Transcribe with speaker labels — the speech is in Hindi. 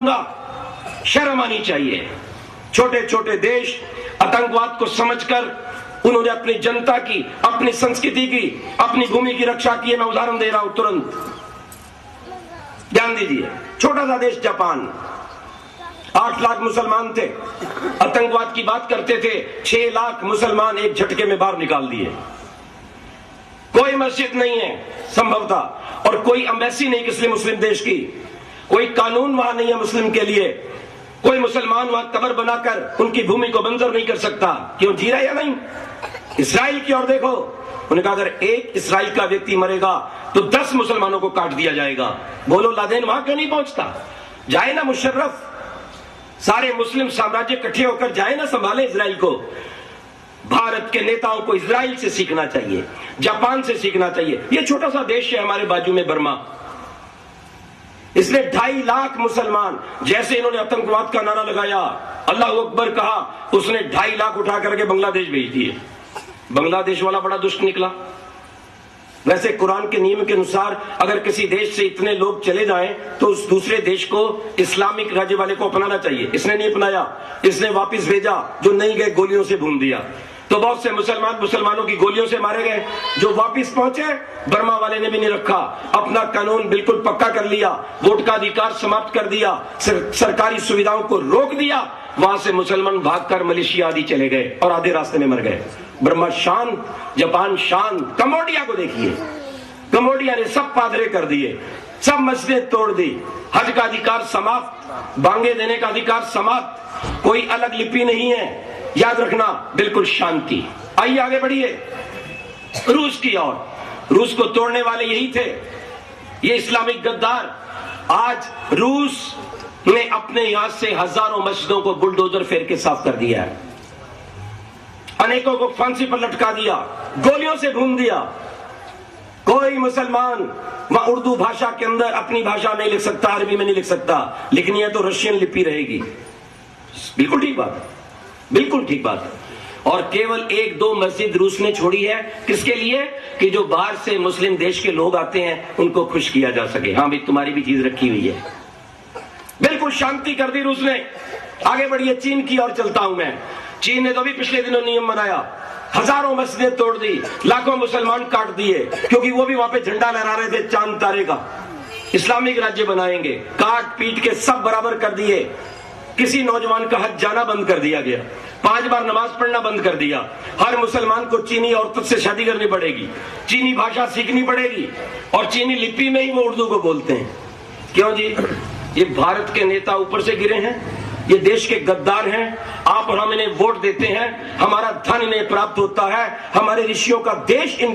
Speaker 1: शर्म आनी चाहिए। छोटे छोटे देश आतंकवाद को समझकर उन्होंने अपनी जनता की, अपनी संस्कृति की, अपनी भूमि की रक्षा की है। मैं उदाहरण दे रहा हूं, तुरंत ध्यान दीजिए। छोटा सा देश जापान, 8 लाख मुसलमान थे, आतंकवाद की बात करते थे, 6 लाख मुसलमान एक झटके में बाहर निकाल दिए। कोई मस्जिद नहीं है संभवतः, और कोई एम्बेसी नहीं किसी मुस्लिम देश की, कोई कानून वहां नहीं है मुस्लिम के लिए, कोई मुसलमान वहां कब्र बनाकर उनकी भूमि को बंजर नहीं कर सकता। क्यों, जी रहा है या नहीं? इसराइल की ओर देखो, उन्होंने कहा अगर एक इसराइल का व्यक्ति मरेगा तो 10 मुसलमानों को काट दिया जाएगा। बोलो लादेन वहां क्यों नहीं पहुंचता? जाए ना मुशर्रफ, सारे मुस्लिम साम्राज्य इकट्ठे होकर जाए ना, संभाले इसराइल को। भारत के नेताओं को इसराइल से सीखना चाहिए, जापान से सीखना चाहिए। ये छोटा सा देश है हमारे बाजू में, बर्मा, इसने 2.5 लाख मुसलमान, जैसे इन्होंने आतंकवाद का नारा लगाया, अल्लाह अकबर कहा, उसने 2.5 लाख उठा करके बांग्लादेश भेज दिए। बांग्लादेश वाला बड़ा दुष्ट निकला। वैसे कुरान के नियम के अनुसार अगर किसी देश से इतने लोग चले जाएं तो उस दूसरे देश को इस्लामिक राज्य वाले को अपनाना चाहिए। इसने नहीं अपनाया, इसने वापस भेजा, जो नहीं गए गोलियों से भून दिया। तो बहुत से मुसलमानों की गोलियों से मारे गए। जो वापस पहुंचे, बर्मा वाले ने भी नहीं रखा, अपना कानून बिल्कुल पक्का कर लिया, वोट का अधिकार समाप्त कर दिया, सरकारी सुविधाओं को रोक दिया। वहां से मुसलमान भागकर मलेशिया आदि चले गए और आधे रास्ते में मर गए। बर्मा शांत, जापान शांत। कंबोडिया को देखिए, कंबोडिया ने सब पादरे कर दिए, सब मस्जिदें तोड़ दी, हज का अधिकार समाप्त, बांगे देने का अधिकार समाप्त, कोई अलग लिपि नहीं है, याद रखना, बिल्कुल शांति। आइए आगे बढ़िए रूस की ओर। रूस को तोड़ने वाले यही थे, ये इस्लामिक गद्दार। आज रूस ने अपने यहां से हजारों मस्जिदों को बुलडोजर फेर के साफ कर दिया है, अनेकों को फांसी पर लटका दिया, गोलियों से भून दिया। कोई मुसलमान वहां उर्दू भाषा के अंदर अपनी भाषा नहीं लिख सकता, अरबी में नहीं लिख सकता, लेकिन यह तो रशियन लिपि रहेगी। बिल्कुल ठीक बात है, बिल्कुल ठीक बात है। और केवल 1-2 मस्जिद रूस ने छोड़ी है, किसके लिए? कि जो बाहर से मुस्लिम देश के लोग आते हैं उनको खुश किया जा सके। हाँ भाई, तुम्हारी भी चीज रखी हुई है। बिल्कुल शांति कर दी रूस ने। आगे बढ़िए, चीन की ओर चलता हूं मैं। चीन ने तो भी पिछले दिनों नियम बनाया, हजारों मस्जिदें तोड़ दी, लाखों मुसलमान काट दिए, क्योंकि वो भी वहां पे झंडा लहरा रहे थे चांद तारे का, इस्लामिक राज्य बनाएंगे। काट पीट के सब बराबर कर दिए। किसी नौजवान का हज जाना बंद कर दिया गया, 5 बार नमाज पढ़ना बंद कर दिया। हर मुसलमान को चीनी औरतों से शादी करनी पड़ेगी, चीनी भाषा सीखनी पड़ेगी, और चीनी लिपि में ही वो उर्दू को बोलते हैं। क्यों जी? ये भारत के नेता ऊपर से गिरे हैं, ये देश के गद्दार हैं। आप और हम इन्हें वोट देते हैं, हमारा धन इन्हें प्राप्त होता है, हमारे ऋषियों का देश इनके